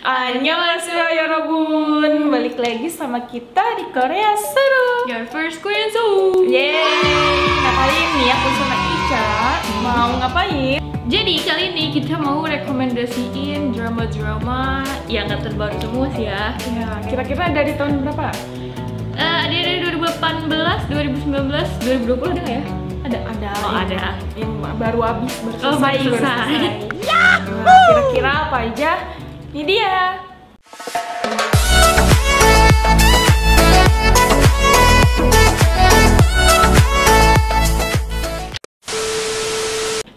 Annyeonghaseyo yorobun. Balik lagi sama kita di Korea Seru, Your first Korean Show. Yeay. Nah kali ini aku sama Ica mau ngapain? Jadi kali ini kita mau rekomendasiin drama-drama yang gak terbaru semua sih ya. Ya, kira-kira dari tahun berapa? Dia dari 2018, 2019, 2020 ada nggak ya? Ada. Oh, ada. Yang baru habis, baru Oh, selesai. baru baru selesai. selesai. Nah, kira-kira apa aja? Ini dia.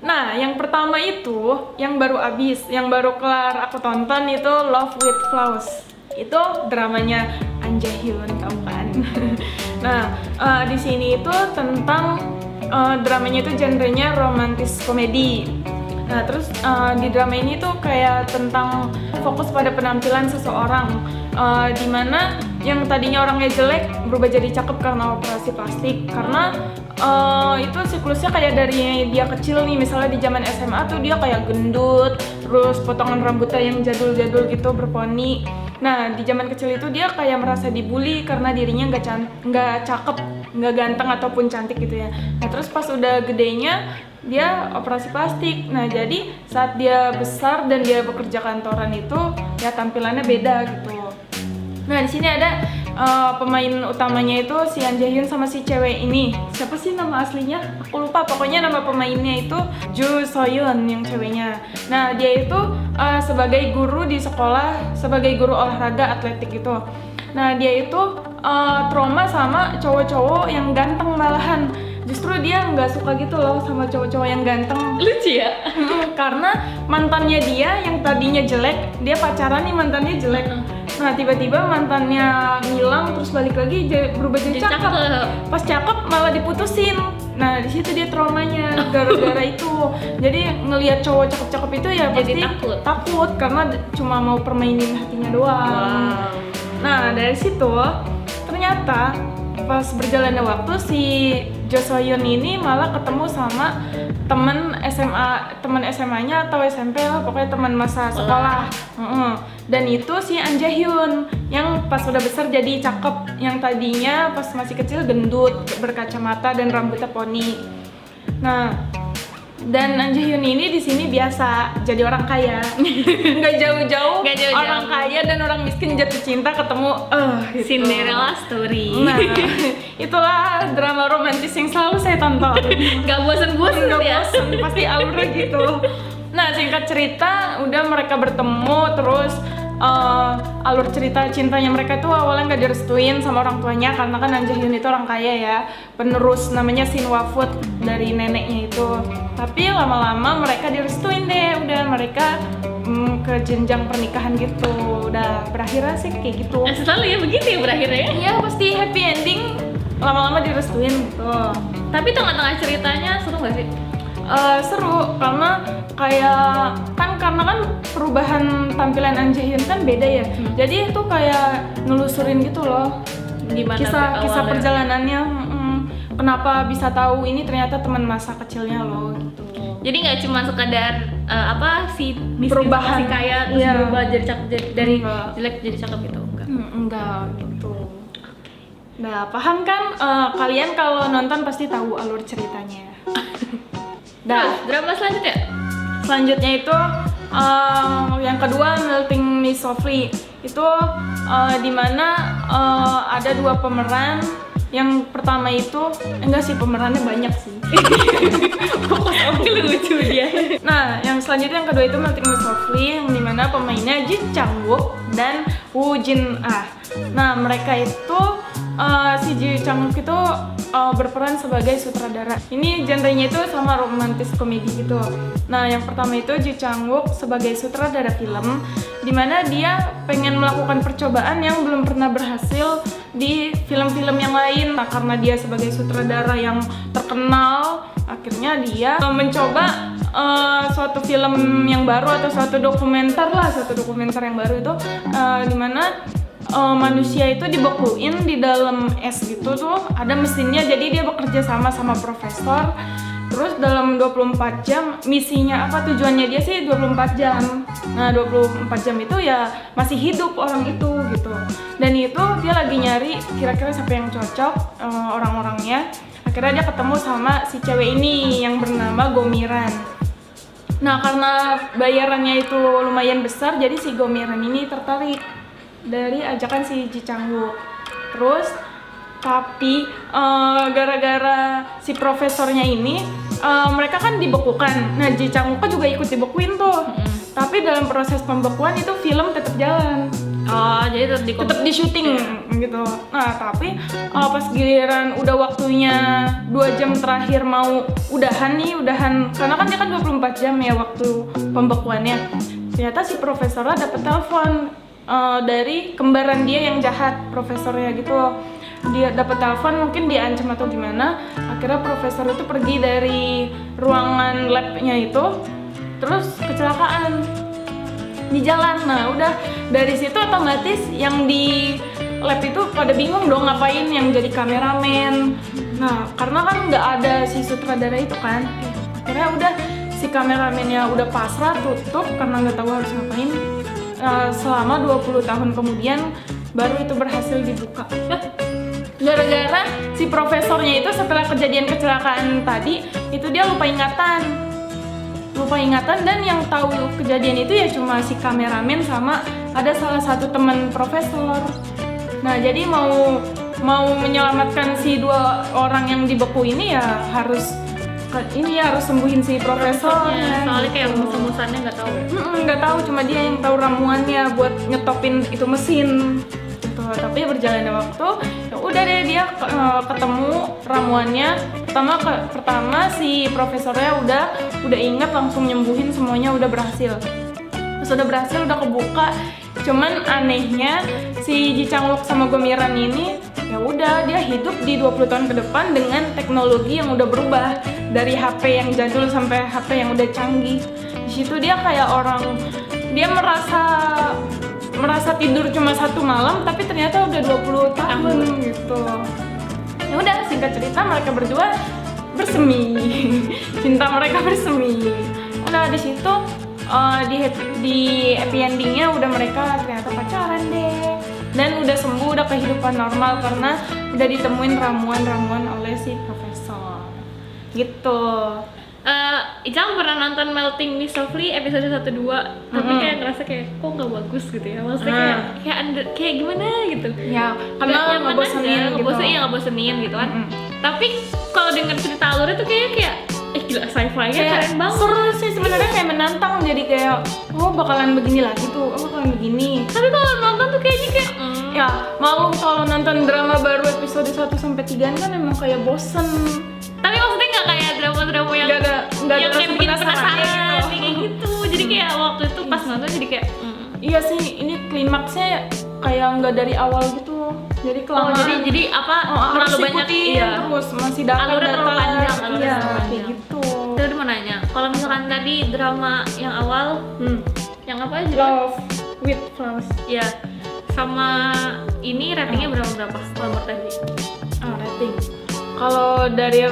Nah, yang pertama itu, yang baru habis, yang baru kelar aku tonton itu Love with Flaws. Itu dramanya An Jae Hyun, tahu kan? Nah, di sini itu tentang dramanya itu genrenya romantis komedi. Nah, terus di drama ini tuh kayak tentang fokus pada penampilan seseorang, dimana yang tadinya orangnya jelek berubah jadi cakep karena operasi plastik. Karena itu siklusnya kayak dari dia kecil nih, misalnya di zaman SMA tuh dia kayak gendut, terus potongan rambutnya yang jadul-jadul gitu berponi. Nah, di zaman kecil itu dia kayak merasa dibully karena dirinya nggak cakep, nggak ganteng ataupun cantik gitu ya. Nah, terus pas udah gedenya dia operasi plastik. Nah, jadi saat dia besar dan dia bekerja kantoran itu ya tampilannya beda gitu. Nah, di sini ada pemain utamanya itu si An Jae Hyun sama si cewek ini. Siapa sih nama aslinya? Aku lupa. Pokoknya nama pemainnya itu Joo So Yoon yang ceweknya. Nah, dia itu sebagai guru di sekolah, sebagai guru olahraga atletik gitu. Nah, dia itu trauma sama cowok-cowok yang ganteng malahan. Justru dia nggak suka gitu loh sama cowok-cowok yang ganteng. Lucu ya? Karena mantannya dia yang tadinya jelek, dia pacaran nih mantannya jelek. Nah, tiba-tiba mantannya ngilang terus balik lagi berubah jadi cakep. Pas cakep malah diputusin. Nah, di situ dia traumanya gara-gara itu. Jadi ngelihat cowok cakep-cakep itu ya pasti takut karena cuma mau permainin hatinya doang. Wow. Nah, dari situ ternyata pas berjalannya waktu si Jo So Yoon ini malah ketemu sama teman SMA-nya atau SMP lah, pokoknya teman masa sekolah. Dan itu si An Jae Hyun yang pas udah besar jadi cakep, yang tadinya pas masih kecil gendut, berkacamata dan rambutnya poni. Nah, dan An Jae Hyun ini di sini biasa jadi orang kaya, nggak jauh-jauh orang kaya dan orang miskin jatuh cinta ketemu, gitu. Cinderella story. Nah, itulah drama romantis yang selalu saya tonton. Gak bosen-bosen ya? Bosen, pasti alurnya gitu. Nah, singkat cerita, udah mereka bertemu terus. Alur cerita cintanya mereka itu awalnya nggak direstuin sama orang tuanya karena kan An Jae Hyun itu orang kaya ya, penerus namanya Shin Wa-foot dari neneknya itu. Tapi lama-lama mereka direstuin deh, udah mereka ke jenjang pernikahan gitu. Udah berakhirnya sih kayak gitu. Selalu ya begitu ya berakhirnya ya? Iya, pasti happy ending, lama-lama direstuin gitu. Tapi tengah-tengah ceritanya seru nggak sih? Seru karena kayak karena kan perubahan tampilan An Jae Hyun kan beda ya. Jadi itu kayak nelusurin gitu loh Gimana kisah perjalanannya. Kenapa bisa tahu ini ternyata teman masa kecilnya loh gitu. Jadi nggak cuma sekadar si miskin Perubahan. si kaya terus Iya. berubah jadi cakep dari Enggak. jelek jadi cakep gitu enggak. Enggak gitu. Nah, paham kan? Kalian kalau nonton pasti tahu alur ceritanya. Nah, drama Selanjutnya itu yang kedua Melting Me Softly. Itu dimana ada dua pemeran. Yang pertama itu enggak sih, pemerannya banyak sih. lucu dia. Nah, yang selanjutnya yang kedua itu Melting Me Softly, yang dimana pemainnya Ji Chang Wook dan Woo Jin Ah. Nah, mereka itu si Ji Chang Wook itu berperan sebagai sutradara. Ini genrenya itu sama romantis komedi gitu. Nah, yang pertama itu Ji Chang Wook sebagai sutradara film, dimana dia pengen melakukan percobaan yang belum pernah berhasil di film-film yang lain. Nah, karena dia sebagai sutradara yang terkenal, akhirnya dia mencoba suatu film yang baru atau suatu dokumenter yang baru itu dimana manusia itu dibekuin di dalam es gitu tuh, ada mesinnya, jadi dia bekerja sama profesor Terus dalam 24 jam misinya apa, tujuannya dia sih 24 jam. Nah 24 jam itu ya masih hidup orang itu gitu. Dan itu dia lagi nyari kira-kira siapa yang cocok orang-orangnya. Akhirnya dia ketemu sama si cewek ini yang bernama Gomiran. Nah karena bayarannya itu lumayan besar, jadi si Gomiran ini tertarik dari ajakan si Ji Chang-wook. Terus tapi gara-gara si profesornya ini mereka kan dibekukan. Nah Ji Chang-wook juga ikut dibekuin tuh. Tapi dalam proses pembekuan itu film tetap jalan. Oh, jadi tetap di syuting gitu. Nah tapi pas giliran udah waktunya 2 jam terakhir mau udahan karena kan dia kan 24 jam ya waktu pembekuannya. Ternyata si profesornya dapet telepon dari kembaran dia yang jahat, profesornya gitu. Dia dapat telepon, mungkin diancam atau gimana. Akhirnya profesor itu pergi dari ruangan labnya itu, terus kecelakaan di jalan. Nah udah dari situ otomatis yang di lab itu pada bingung dong ngapain yang jadi kameramen. Nah karena kan nggak ada si sutradara itu kan, akhirnya udah si kameramennya udah pasrah, tutup karena nggak tahu harus ngapain. Selama 20 tahun kemudian baru itu berhasil dibuka. Gara-gara si profesornya itu setelah kejadian kecelakaan tadi itu dia lupa ingatan dan yang tahu kejadian itu ya cuma si kameramen sama ada salah satu teman profesor. Nah jadi mau menyelamatkan si 2 orang yang dibeku ini ya harus sembuhin si profesornya. Soalnya kayak musuh-musuhannya nggak tahu. Nggak tahu, cuma dia yang tahu ramuannya buat nyetopin itu mesin. Tapi berjalannya waktu ya udah deh dia ketemu ramuannya. Pertama si profesornya udah ingat, langsung nyembuhin semuanya, udah berhasil. Terus udah berhasil, udah kebuka. Cuman anehnya si Ji Chang-wook sama Gomiran ini ya udah dia hidup di 20 tahun ke depan dengan teknologi yang udah berubah dari HP yang jadul sampai HP yang udah canggih. Di situ dia kayak dia merasa tidur cuma 1 malam tapi ternyata udah 20 tahun gitu. Ya udah singkat cerita mereka berdua bersemi. Cinta mereka bersemi. Udah di situ di happy endingnya udah mereka ternyata pacaran deh. Dan udah sembuh, udah kehidupan normal karena udah ditemuin ramuan-ramuan oleh si profesor. Gitu. Icang pernah nonton Melting Miss Softly episode 1-2, tapi kayak ngerasa kayak kok nggak bagus gitu ya, maksudnya kayak gimana gitu ya, karena ngebosenin gitu kan. Tapi kalau denger cerita alurnya tuh kayak gila, sci-fi-nya keren banget. Seru sih sebenarnya, kayak menantang, jadi kayak bakalan begini lagi tuh, bakalan begini. Tapi kalau nonton tuh kayaknya kayak ya maklum kalau nonton drama baru episode 1-3 kan emang kayak bosen. Tapi maksudnya nggak kayak drama-drama yang kayak bikin penasaran kayak gitu. Jadi kayak waktu itu pas nonton jadi kayak iya sih, ini klimaksnya kayak nggak dari awal gitu. Jadi kelamaan. Jadi apa terlalu banyak terus masih alurnya terlalu panjang, kayak gitu. Terus mau nanya, kalau misalkan tadi drama yang awal yang apa aja? Love with Flowers. Ya. Sama ini ratingnya berapa kalau menurut tadi? Rating. Kalau dari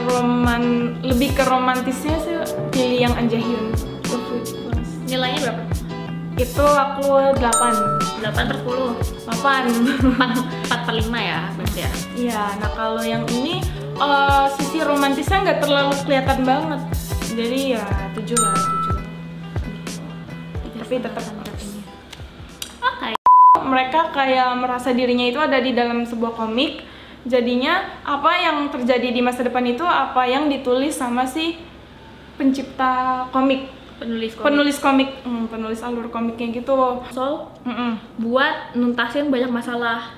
lebih ke romantisnya sih pilih yang An Jae-hyun, Love with Flowers. Nilainya berapa? Itu aku 8 per 10. 4/5 ya berarti ya? Iya, nah kalau yang ini sisi romantisnya nggak terlalu kelihatan banget. Jadi ya 7 lah, 7. Tapi tetap ratingnya. Oke. Mereka kayak merasa dirinya itu ada di dalam sebuah komik. Jadinya apa yang terjadi di masa depan itu apa yang ditulis sama si pencipta komik. Penulis alur komiknya gitu. Buat nuntasin banyak masalah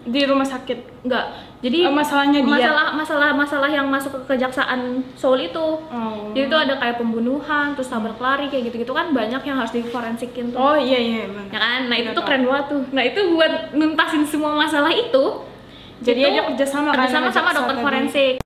di rumah sakit. Enggak. Jadi masalahnya dia. Masalah yang masuk ke kejaksaan Seoul itu. Jadi itu ada kayak pembunuhan, terus tabrak lari kayak gitu-gitu kan, banyak yang harus diforensikin tuh. Oh iya benar. Ya kan? Nah, itu tuh keren banget tuh. Nah, itu buat nuntasin semua masalah itu. Jadi aja kerjasama sama dokter forensik.